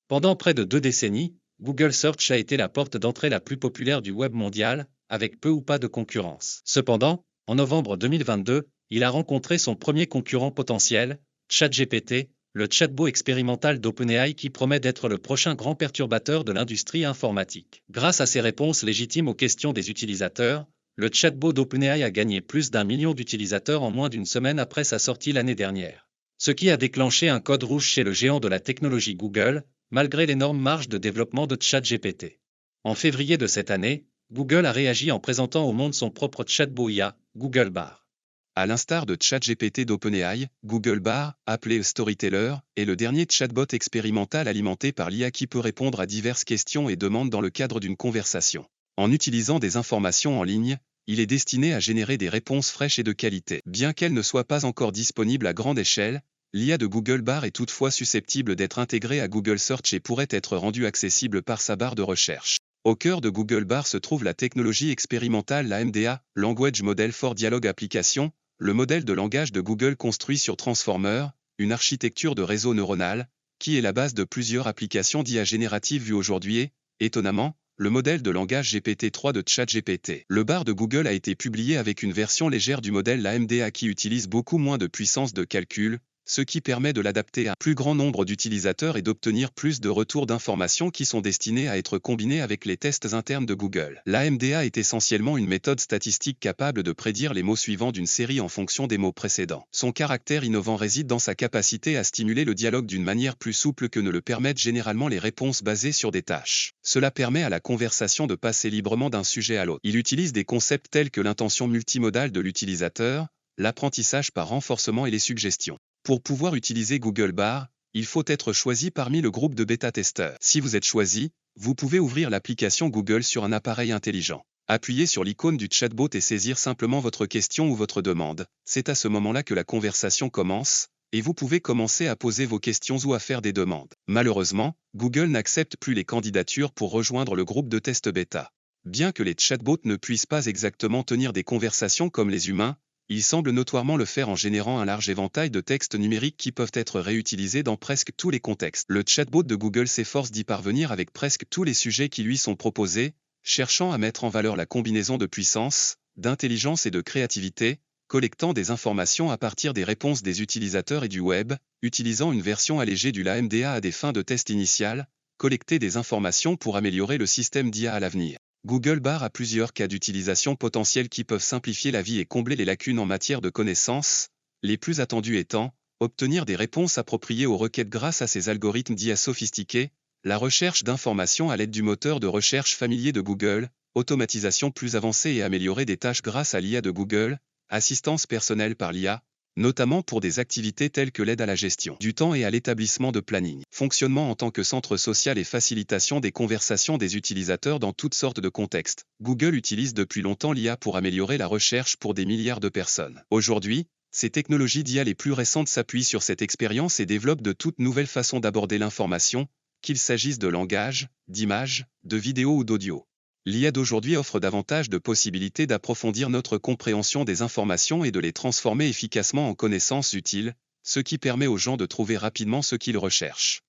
Pendant près de 2 décennies, Google Search a été la porte d'entrée la plus populaire du web mondial, avec peu ou pas de concurrence. Cependant, en novembre 2022, il a rencontré son premier concurrent potentiel, ChatGPT, le chatbot expérimental d'OpenAI qui promet d'être le prochain grand perturbateur de l'industrie informatique. Grâce à ses réponses légitimes aux questions des utilisateurs, le chatbot d'OpenAI a gagné plus d'1 million d'utilisateurs en moins d'une semaine après sa sortie l'année dernière. Ce qui a déclenché un code rouge chez le géant de la technologie Google, malgré l'énorme marge de développement de ChatGPT. En février de cette année, Google a réagi en présentant au monde son propre chatbot IA, Google Bar. À l'instar de ChatGPT d'OpenAI, Google Bar, appelé Storyteller, est le dernier chatbot expérimental alimenté par l'IA qui peut répondre à diverses questions et demandes dans le cadre d'une conversation. En utilisant des informations en ligne, il est destiné à générer des réponses fraîches et de qualité. Bien qu'elle ne soit pas encore disponible à grande échelle, l'IA de Google Bar est toutefois susceptible d'être intégrée à Google Search et pourrait être rendue accessible par sa barre de recherche. Au cœur de Google Bar se trouve la technologie expérimentale LaMDA, Language Model for Dialogue Application, le modèle de langage de Google construit sur Transformer, une architecture de réseau neuronal, qui est la base de plusieurs applications d'IA générative vues aujourd'hui et, étonnamment, le modèle de langage GPT-3 de ChatGPT. Le bar de Google a été publié avec une version légère du modèle LaMDA qui utilise beaucoup moins de puissance de calcul, ce qui permet de l'adapter à un plus grand nombre d'utilisateurs et d'obtenir plus de retours d'informations qui sont destinés à être combinés avec les tests internes de Google. LaMDA est essentiellement une méthode statistique capable de prédire les mots suivants d'une série en fonction des mots précédents. Son caractère innovant réside dans sa capacité à stimuler le dialogue d'une manière plus souple que ne le permettent généralement les réponses basées sur des tâches. Cela permet à la conversation de passer librement d'un sujet à l'autre. Il utilise des concepts tels que l'intention multimodale de l'utilisateur, l'apprentissage par renforcement et les suggestions. Pour pouvoir utiliser Google Bar, il faut être choisi parmi le groupe de bêta-testeurs. Si vous êtes choisi, vous pouvez ouvrir l'application Google sur un appareil intelligent. Appuyez sur l'icône du chatbot et saisir simplement votre question ou votre demande. C'est à ce moment-là que la conversation commence, et vous pouvez commencer à poser vos questions ou à faire des demandes. Malheureusement, Google n'accepte plus les candidatures pour rejoindre le groupe de test bêta. Bien que les chatbots ne puissent pas exactement tenir des conversations comme les humains, il semble notoirement le faire en générant un large éventail de textes numériques qui peuvent être réutilisés dans presque tous les contextes. Le chatbot de Google s'efforce d'y parvenir avec presque tous les sujets qui lui sont proposés, cherchant à mettre en valeur la combinaison de puissance, d'intelligence et de créativité, collectant des informations à partir des réponses des utilisateurs et du web, utilisant une version allégée du LaMDA à des fins de test initial, collecter des informations pour améliorer le système d'IA à l'avenir. Google Bar a plusieurs cas d'utilisation potentiels qui peuvent simplifier la vie et combler les lacunes en matière de connaissances, les plus attendus étant, obtenir des réponses appropriées aux requêtes grâce à ces algorithmes d'IA sophistiqués, la recherche d'informations à l'aide du moteur de recherche familier de Google, automatisation plus avancée et améliorer des tâches grâce à l'IA de Google, assistance personnelle par l'IA, notamment pour des activités telles que l'aide à la gestion du temps et à l'établissement de planning. Fonctionnement en tant que centre social et facilitation des conversations des utilisateurs dans toutes sortes de contextes. Google utilise depuis longtemps l'IA pour améliorer la recherche pour des milliards de personnes. Aujourd'hui, ces technologies d'IA les plus récentes s'appuient sur cette expérience et développent de toutes nouvelles façons d'aborder l'information, qu'il s'agisse de langage, d'images, de vidéos ou d'audio. L'IA d'aujourd'hui offre davantage de possibilités d'approfondir notre compréhension des informations et de les transformer efficacement en connaissances utiles, ce qui permet aux gens de trouver rapidement ce qu'ils recherchent.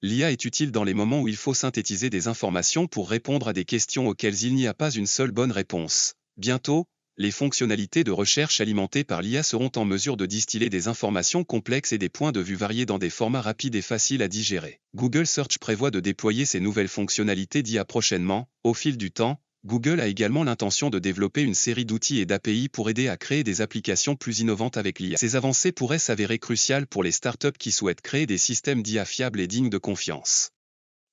L'IA est utile dans les moments où il faut synthétiser des informations pour répondre à des questions auxquelles il n'y a pas une seule bonne réponse. Bientôt, les fonctionnalités de recherche alimentées par l'IA seront en mesure de distiller des informations complexes et des points de vue variés dans des formats rapides et faciles à digérer. Google Search prévoit de déployer ces nouvelles fonctionnalités d'IA prochainement. Au fil du temps, Google a également l'intention de développer une série d'outils et d'API pour aider à créer des applications plus innovantes avec l'IA. Ces avancées pourraient s'avérer cruciales pour les startups qui souhaitent créer des systèmes d'IA fiables et dignes de confiance.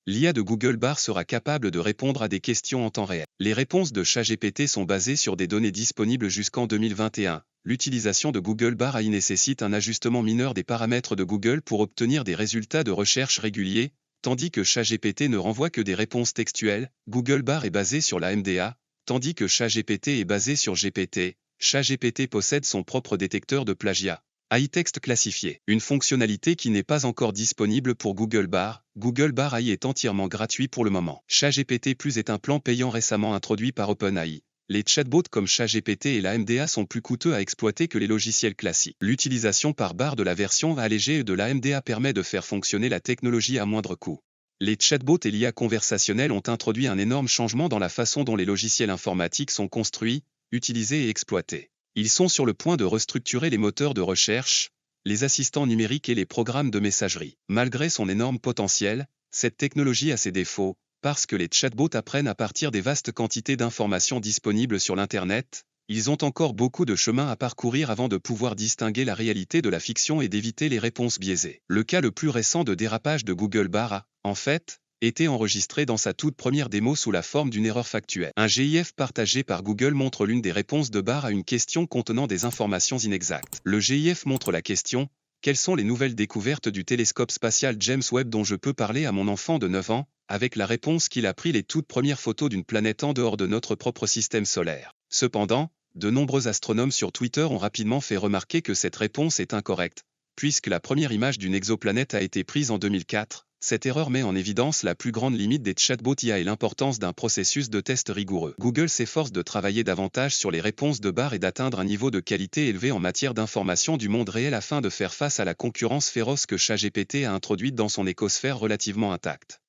L'IA de Google Bar sera capable de répondre à des questions en temps réel. Les réponses de ChatGPT sont basées sur des données disponibles jusqu'en 2021. L'utilisation de Google Bar AI nécessite un ajustement mineur des paramètres de Google pour obtenir des résultats de recherche réguliers, tandis que ChatGPT ne renvoie que des réponses textuelles. Google Bar est basé sur la MDA, tandis que ChatGPT est basé sur GPT. ChatGPT possède son propre détecteur de plagiat. AI texte classifié, une fonctionnalité qui n'est pas encore disponible pour Google Bar. Google Bar AI est entièrement gratuit pour le moment. ChatGPT Plus est un plan payant récemment introduit par OpenAI. Les chatbots comme ChatGPT et la MDA sont plus coûteux à exploiter que les logiciels classiques. L'utilisation par barre de la version allégée de la MDA permet de faire fonctionner la technologie à moindre coût. Les chatbots et l'IA conversationnelle ont introduit un énorme changement dans la façon dont les logiciels informatiques sont construits, utilisés et exploités. Ils sont sur le point de restructurer les moteurs de recherche, les assistants numériques et les programmes de messagerie. Malgré son énorme potentiel, cette technologie a ses défauts, parce que les chatbots apprennent à partir des vastes quantités d'informations disponibles sur l'Internet. Ils ont encore beaucoup de chemin à parcourir avant de pouvoir distinguer la réalité de la fiction et d'éviter les réponses biaisées. Le cas le plus récent de dérapage de Google Bard a, en fait, été enregistré dans sa toute première démo sous la forme d'une erreur factuelle. Un GIF partagé par Google montre l'une des réponses de Bard à une question contenant des informations inexactes. Le GIF montre la question « Quelles sont les nouvelles découvertes du télescope spatial James Webb dont je peux parler à mon enfant de 9 ans ?» avec la réponse qu'il a pris les toutes premières photos d'une planète en dehors de notre propre système solaire. Cependant, de nombreux astronomes sur Twitter ont rapidement fait remarquer que cette réponse est incorrecte, puisque la première image d'une exoplanète a été prise en 2004. Cette erreur met en évidence la plus grande limite des chatbots IA et l'importance d'un processus de test rigoureux. Google s'efforce de travailler davantage sur les réponses de Bard et d'atteindre un niveau de qualité élevé en matière d'information du monde réel afin de faire face à la concurrence féroce que ChatGPT a introduite dans son écosphère relativement intacte.